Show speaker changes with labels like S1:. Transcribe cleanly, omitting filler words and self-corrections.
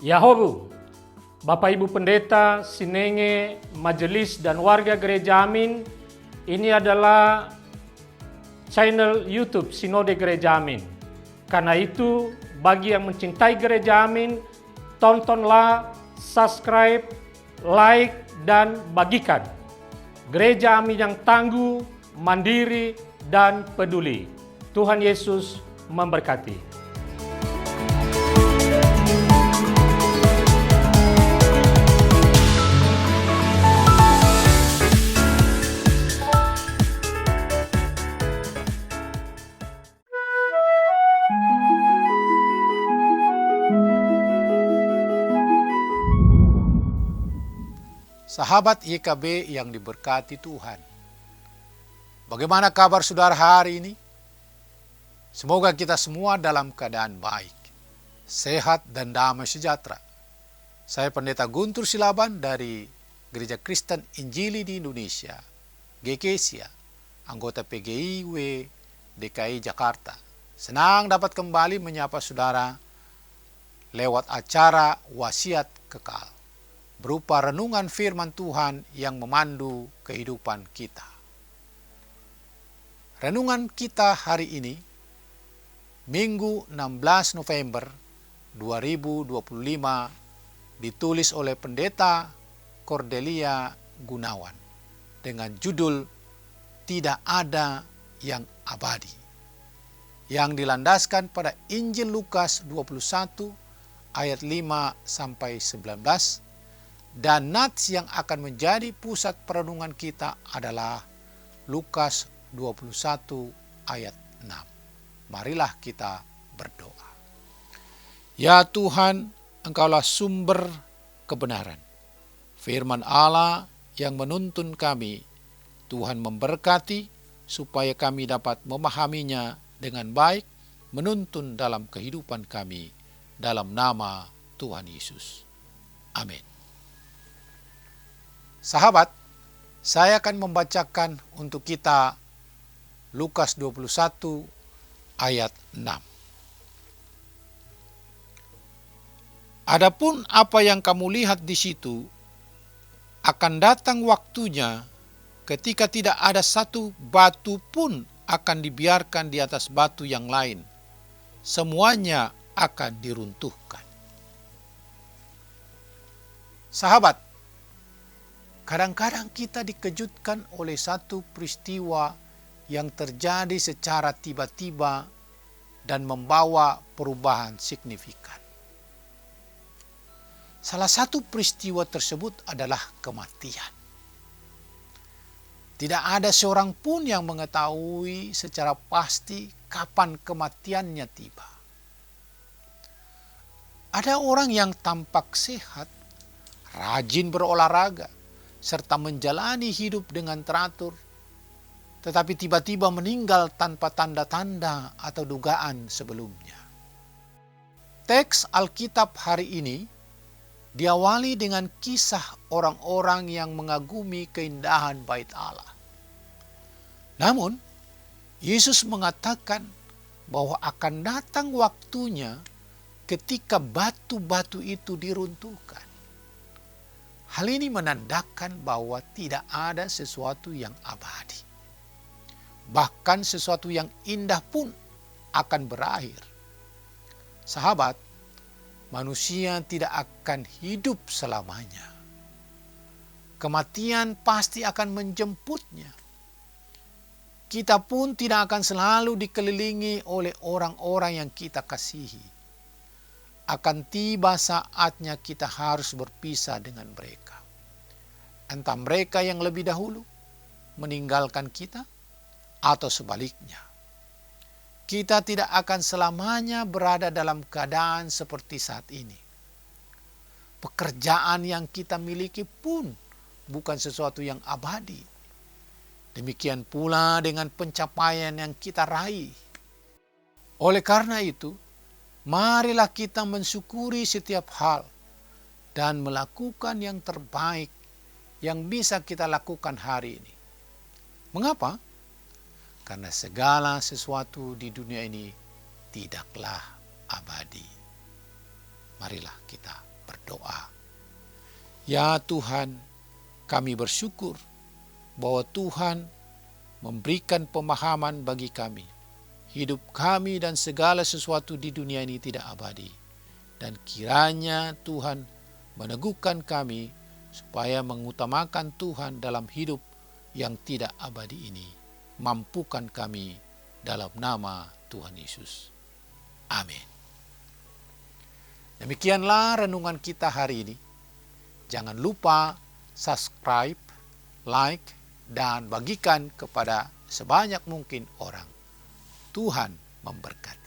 S1: Yahobu, Bapak Ibu Pendeta, Sinenge, Majelis dan warga Gereja Amin, ini adalah channel YouTube Sinode Gereja Amin. Karena itu, bagi yang mencintai Gereja Amin, tontonlah, subscribe, like, dan bagikan. Gereja Amin yang tangguh, mandiri, dan peduli. Tuhan Yesus memberkati.
S2: Sahabat YKB yang diberkati Tuhan, bagaimana kabar saudara hari ini? Semoga kita semua dalam keadaan baik, sehat dan damai sejahtera. Saya Pendeta Guntur Silaban dari Gereja Kristen Injili di Indonesia, GKSIA, anggota PGIW DKI Jakarta. Senang dapat kembali menyapa saudara lewat acara Wasiat Kekal, berupa renungan firman Tuhan yang memandu kehidupan kita. Renungan kita hari ini, Minggu 16 November 2025, ditulis oleh Pendeta Cordelia Gunawan dengan judul Tidak Ada Yang Abadi, yang dilandaskan pada Injil Lukas 21 ayat 5-19, dan nats yang akan menjadi pusat perenungan kita adalah Lukas 21 ayat 6. Marilah kita berdoa. Ya Tuhan, Engkaulah sumber kebenaran. Firman Allah yang menuntun kami, Tuhan memberkati supaya kami dapat memahaminya dengan baik, menuntun dalam kehidupan kami, dalam nama Tuhan Yesus. Amin. Sahabat, saya akan membacakan untuk kita Lukas 21 ayat 6. Adapun apa yang kamu lihat di situ, akan datang waktunya ketika tidak ada satu batu pun akan dibiarkan di atas batu yang lain. Semuanya akan diruntuhkan. Sahabat, kadang-kadang kita dikejutkan oleh satu peristiwa yang terjadi secara tiba-tiba dan membawa perubahan signifikan. Salah satu peristiwa tersebut adalah kematian. Tidak ada seorang pun yang mengetahui secara pasti kapan kematiannya tiba. Ada orang yang tampak sehat, rajin berolahraga, serta menjalani hidup dengan teratur, tetapi tiba-tiba meninggal tanpa tanda-tanda atau dugaan sebelumnya. Teks Alkitab hari ini diawali dengan kisah orang-orang yang mengagumi keindahan bait Allah. Namun, Yesus mengatakan bahwa akan datang waktunya ketika batu-batu itu diruntuhkan. Hal ini menandakan bahwa tidak ada sesuatu yang abadi. Bahkan sesuatu yang indah pun akan berakhir. Sahabat, manusia tidak akan hidup selamanya. Kematian pasti akan menjemputnya. Kita pun tidak akan selalu dikelilingi oleh orang-orang yang kita kasihi. Akan tiba saatnya kita harus berpisah dengan mereka. Entah mereka yang lebih dahulu meninggalkan kita atau sebaliknya. Kita tidak akan selamanya berada dalam keadaan seperti saat ini. Pekerjaan yang kita miliki pun bukan sesuatu yang abadi. Demikian pula dengan pencapaian yang kita raih. Oleh karena itu, marilah kita mensyukuri setiap hal dan melakukan yang terbaik yang bisa kita lakukan hari ini. Mengapa? Karena segala sesuatu di dunia ini tidaklah abadi. Marilah kita berdoa. Ya Tuhan, kami bersyukur bahwa Tuhan memberikan pemahaman bagi kami. Hidup kami dan segala sesuatu di dunia ini tidak abadi. Dan kiranya Tuhan meneguhkan kami supaya mengutamakan Tuhan dalam hidup yang tidak abadi ini. Mampukan kami dalam nama Tuhan Yesus. Amin. Demikianlah renungan kita hari ini. Jangan lupa subscribe, like, dan bagikan kepada sebanyak mungkin orang. Tuhan memberkati.